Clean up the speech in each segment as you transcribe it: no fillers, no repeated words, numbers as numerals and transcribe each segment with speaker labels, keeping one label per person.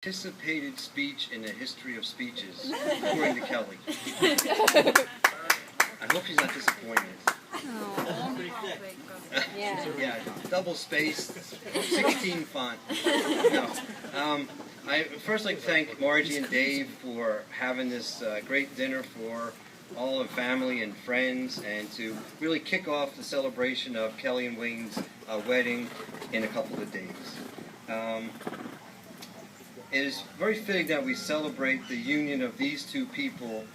Speaker 1: Anticipated speech in the history of speeches, according to Kelly. I hope she's not disappointed.
Speaker 2: Oh.
Speaker 1: Yeah, double spaced, 16 font. No. I first like to thank Margie and Dave for having this great dinner for all of family and friends, and to really kick off the celebration of Kelly and Wayne's wedding in a couple of days. It is very fitting that we celebrate the union of these two people,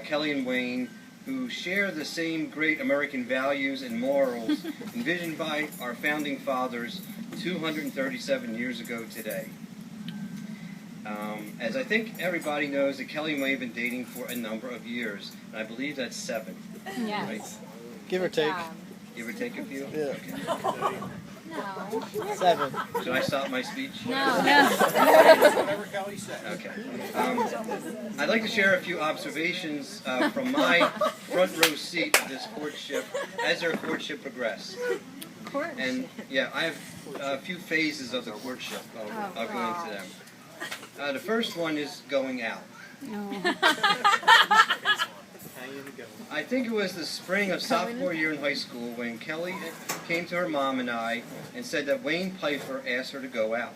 Speaker 1: Kelly and Wayne, who share the same great American values and morals envisioned by our founding fathers 237 years ago today. As I think everybody knows, that Kelly and Wayne have been dating for a number of years, and I believe that's 7.
Speaker 2: Yes.
Speaker 1: Right?
Speaker 3: Give or take.
Speaker 1: Give or take a few?
Speaker 3: Yeah.
Speaker 1: Okay.
Speaker 2: No.
Speaker 3: 7.
Speaker 1: Should I stop my speech?
Speaker 2: No.
Speaker 4: Whatever Kelly said.
Speaker 1: Okay. I'd like to share a few observations from my front row seat of this courtship as their courtship progressed. And yeah, I have a few phases of the courtship. I'll go into them. The first one is going out.
Speaker 2: No.
Speaker 1: I think it was the spring of sophomore year in high school when Kelly came to her mom and I and said that Wayne Pfeiffer asked her to go out.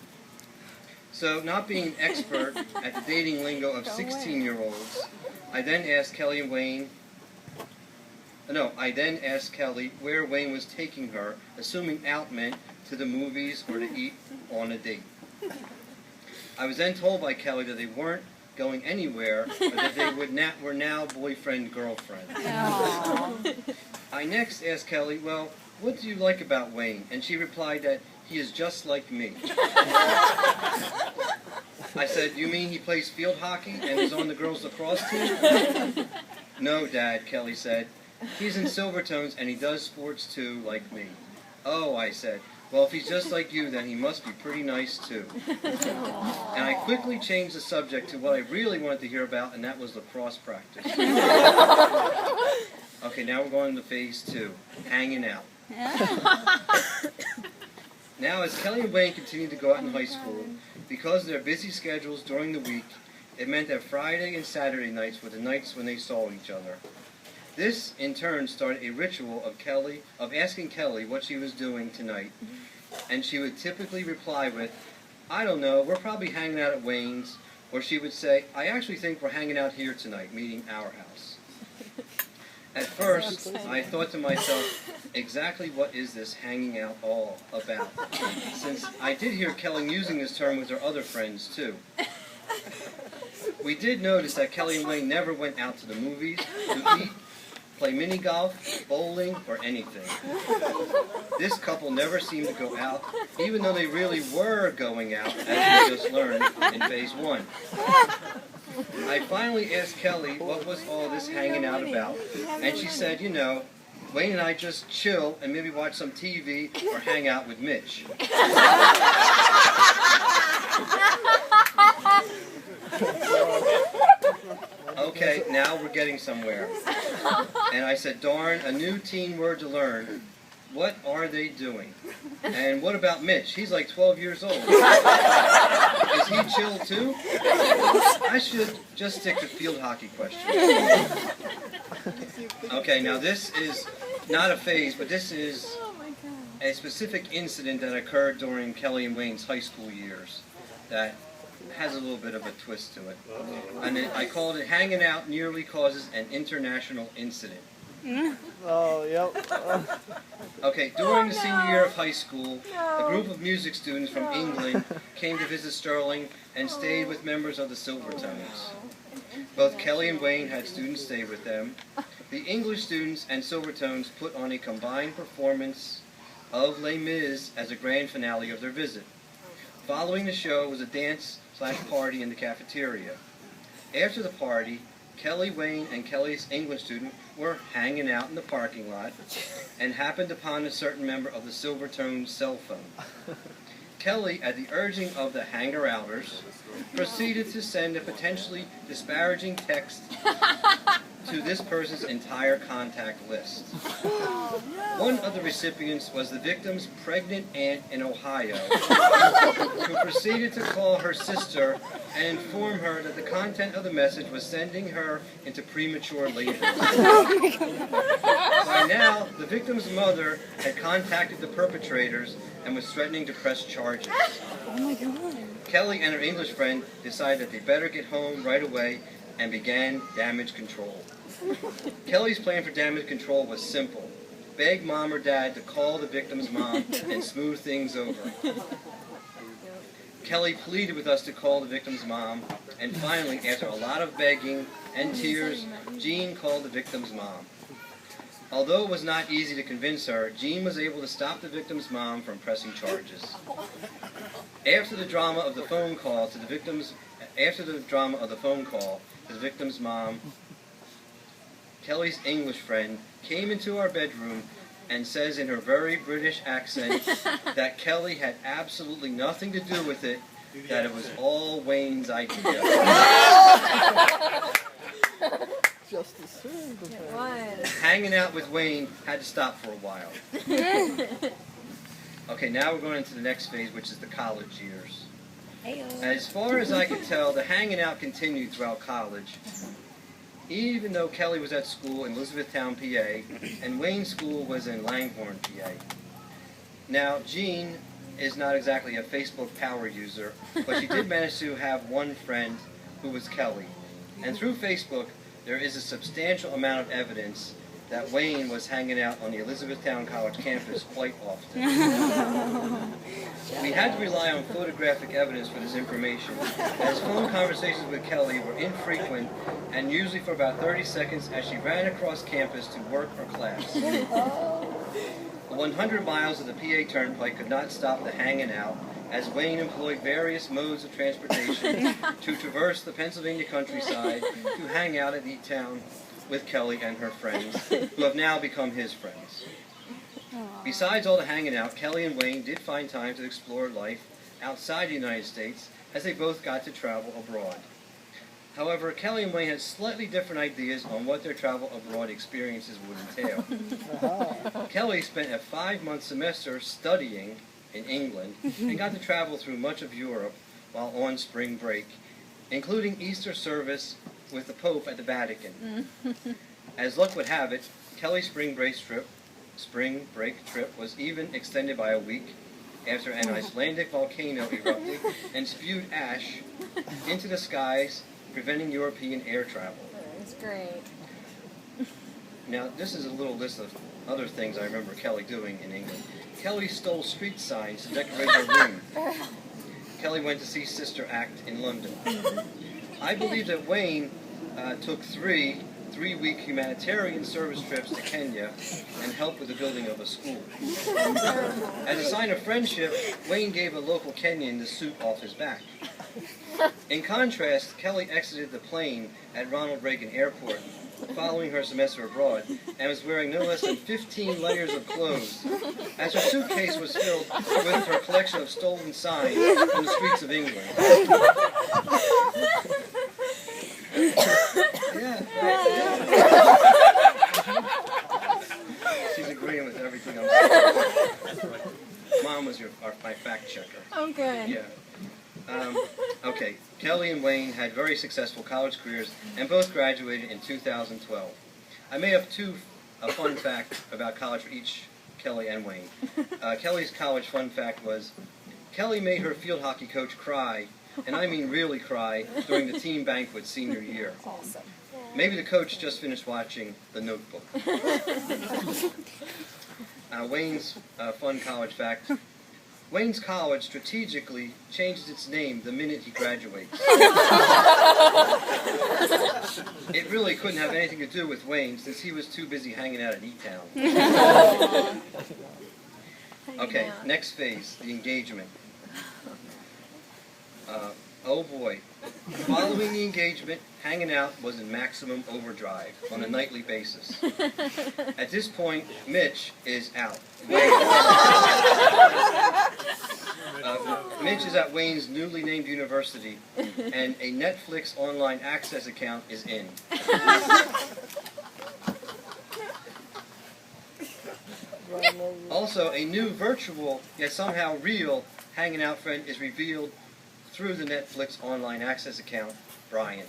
Speaker 1: So, not being an expert at the dating lingo of 16-year-olds, I then asked Kelly where Wayne was taking her, assuming out meant to the movies or to eat on a date. I was then told by Kelly that they weren't going anywhere, but that they were now boyfriend-girlfriend. I next asked Kelly, well, what do you like about Wayne? And she replied that he is just like me. I said, you mean he plays field hockey and is on the girls' lacrosse team? No, Dad, Kelly said. He's in Silvertones and he does sports too, like me. Oh, I said. Well, if he's just like you, then he must be pretty nice, too. And I quickly changed the subject to what I really wanted to hear about, and that was lacrosse practice. Okay, now we're going to phase 2, hanging out. Now, as Kelly and Wayne continued to go out in high school, because of their busy schedules during the week, it meant that Friday and Saturday nights were the nights when they saw each other. This, in turn, started a ritual of asking Kelly what she was doing tonight, and she would typically reply with, I don't know, we're probably hanging out at Wayne's, or she would say, I actually think we're hanging out here tonight, meaning our house. At first, I thought to myself, exactly what is this hanging out all about? Since I did hear Kelly using this term with her other friends, too. We did notice that Kelly and Wayne never went out to the movies, to eat, play mini golf, bowling, or anything. This couple never seemed to go out, even though they really were going out, as we just learned in phase 1. I finally asked Kelly what was all this hanging out about, and she said, you know, Wayne and I just chill and maybe watch some TV or hang out with Mitch. Okay, now we're getting somewhere. And I said, darn, a new teen word to learn. What are they doing? And what about Mitch? He's like 12 years old. Is he chill too? I should just stick to field hockey questions. Okay, now this is not a phase, but this is a specific incident that occurred during Kelly and Wayne's high school years that has a little bit of a twist to it. And I called it Hanging Out Nearly Causes an International Incident.
Speaker 3: Oh, yep.
Speaker 1: Okay, during the senior year of high school, a group of music students from England came to visit Sterling and stayed with members of the Silvertones. Both Kelly and Wayne had students stay with them. The English students and Silvertones put on a combined performance of Les Mis as a grand finale of their visit. Following the show was a dance/party in the cafeteria. After the party, Kelly, Wayne, and Kelly's English student were hanging out in the parking lot and happened upon a certain member of the Silvertones' cell phone. Kelly, at the urging of the hanger-outers, proceeded to send a potentially disparaging text to this person's entire contact list. One of the recipients was the victim's pregnant aunt in Ohio, who proceeded to call her sister and inform her that the content of the message was sending her into premature labor. By now, the victim's mother had contacted the perpetrators and was threatening to press charges.
Speaker 2: Oh my God.
Speaker 1: Kelly and her English friend decided that they better get home right away and began damage control. Kelly's plan for damage control was simple. Beg mom or dad to call the victim's mom and smooth things over. Kelly pleaded with us to call the victim's mom, and finally, after a lot of begging and tears, Jean called the victim's mom. Although it was not easy to convince her, Jean was able to stop the victim's mom from pressing charges. After the drama of the phone call to the victim's mom, Kelly's English friend came into our bedroom and says in her very British accent that Kelly had absolutely nothing to do with it, that it was all Wayne's idea.
Speaker 3: Just assumed.
Speaker 2: It was.
Speaker 1: Hanging out with Wayne had to stop for a while. Okay, now we're going into the next phase, which is the college years. As far as I could tell, the hanging out continued throughout college, even though Kelly was at school in Elizabethtown, PA, and Wayne's school was in Langhorne, PA. Now, Jean is not exactly a Facebook power user, but she did manage to have one friend who was Kelly. And through Facebook, there is a substantial amount of evidence that Wayne was hanging out on the Elizabethtown College campus quite often. We had to rely on photographic evidence for this information, as phone conversations with Kelly were infrequent and usually for about 30 seconds as she ran across campus to work or class. The 100 miles of the PA Turnpike could not stop the hanging out, as Wayne employed various modes of transportation to traverse the Pennsylvania countryside to hang out at E-Town with Kelly and her friends, who have now become his friends. Besides all the hanging out, Kelly and Wayne did find time to explore life outside the United States, as they both got to travel abroad. However, Kelly and Wayne had slightly different ideas on what their travel abroad experiences would entail. Kelly spent a 5-month semester studying in England and got to travel through much of Europe while on spring break, including Easter service with the Pope at the Vatican. As luck would have it, Kelly's spring break trip was even extended by a week after an Icelandic volcano erupted and spewed ash into the skies, preventing European air travel.
Speaker 2: That's great.
Speaker 1: Now, this is a little list of other things I remember Kelly doing in England. Kelly stole street signs to decorate her room. Kelly went to see Sister Act in London. I believe that Wayne took three-week humanitarian service trips to Kenya and helped with the building of a school. As a sign of friendship, Wayne gave a local Kenyan the suit off his back. In contrast, Kelly exited the plane at Ronald Reagan Airport following her semester abroad and was wearing no less than 15 layers of clothes, as her suitcase was filled with her collection of stolen signs from the streets of England. She's agreeing with everything I'm saying. Mom was my fact checker.
Speaker 2: Oh, good.
Speaker 1: Yeah. Okay, Kelly and Wayne had very successful college careers and both graduated in 2012. I made up a fun fact about college for each Kelly and Wayne. Kelly's college fun fact was, Kelly made her field hockey coach cry, and I mean really cry, during the team banquet senior year.
Speaker 2: Awesome.
Speaker 1: Maybe the coach just finished watching The Notebook. Wayne's fun college fact. Wayne's college strategically changes its name the minute he graduates. It really couldn't have anything to do with Wayne, since he was too busy hanging out at E-Town. Okay, next phase, the engagement. Oh boy. Following the engagement, hanging out was in maximum overdrive on a nightly basis. At this point, Mitch is out. Mitch is at Wayne's newly named university, and a Netflix online access account is in. Also, a new virtual, yet somehow real, hanging out friend is revealed through the Netflix online access account, Brian.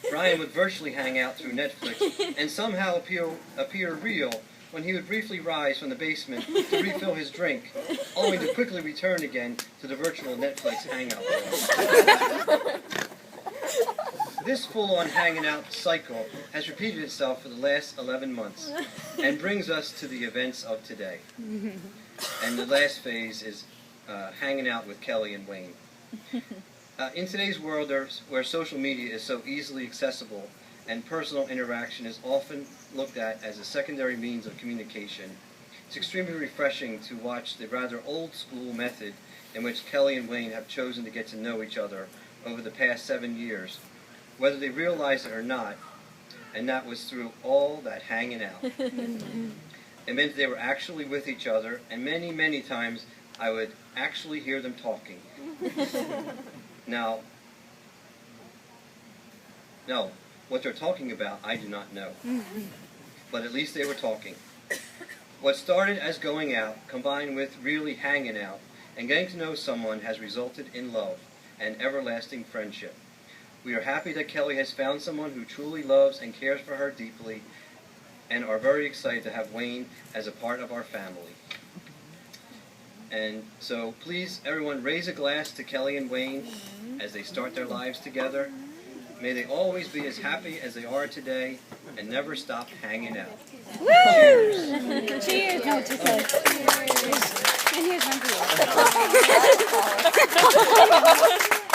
Speaker 1: Brian would virtually hang out through Netflix and somehow appear real when he would briefly rise from the basement to refill his drink, only to quickly return again to the virtual Netflix hangout. This full-on hanging out cycle has repeated itself for the last 11 months and brings us to the events of today. And the last phase is hanging out with Kelly and Wayne. In today's world where social media is so easily accessible and personal interaction is often looked at as a secondary means of communication, it's extremely refreshing to watch the rather old-school method in which Kelly and Wayne have chosen to get to know each other over the past 7 years, whether they realize it or not, and that was through all that hanging out. It meant they were actually with each other, and many, many times I would actually hear them talking. Now, no, what they're talking about, I do not know. But at least they were talking. What started as going out, combined with really hanging out, and getting to know someone has resulted in love and everlasting friendship. We are happy that Kelly has found someone who truly loves and cares for her deeply, and are very excited to have Wayne as a part of our family. And so please, everyone, raise a glass to Kelly and Wayne as they start their lives together. May they always be as happy as they are today and never stop hanging out. Cheers.
Speaker 2: Cheers. No, just like. And here's one for you.